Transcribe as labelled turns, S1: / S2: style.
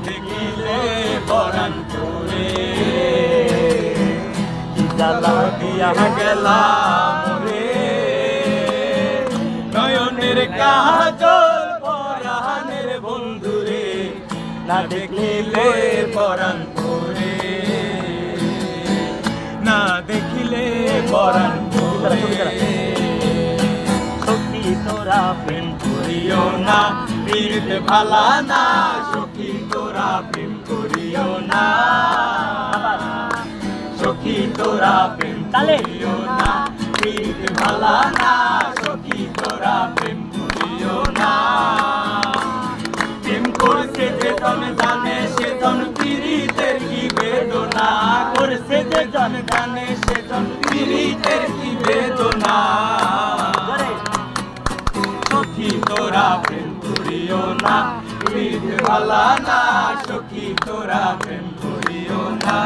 S1: দেখিলে পরাণ করে কি জ্বালা দিয়া গেলাম রে নয়নের কাজল পরাণের বন্ধুরে না দেখিলে পরাণ করে না দেখিলে পরাণ করে সখী তোরা প্রেম করিও না পীড়িত ভালা না সখী তোরা প্রেম করিও না সখী তোরা প্রেম করিও না পীড়িত ভালা না সখী তোরা প্রেম করিও না প্রেম করছে যে জন জানে সে জন পীড়িতের কি বেদনা করছে যে জন জানে সে জন পীড়িতের কি বেদনা সখী তোরা প্রেম করিও না পীড়িত ভালা না সখী তোরা প্রেম করিও না।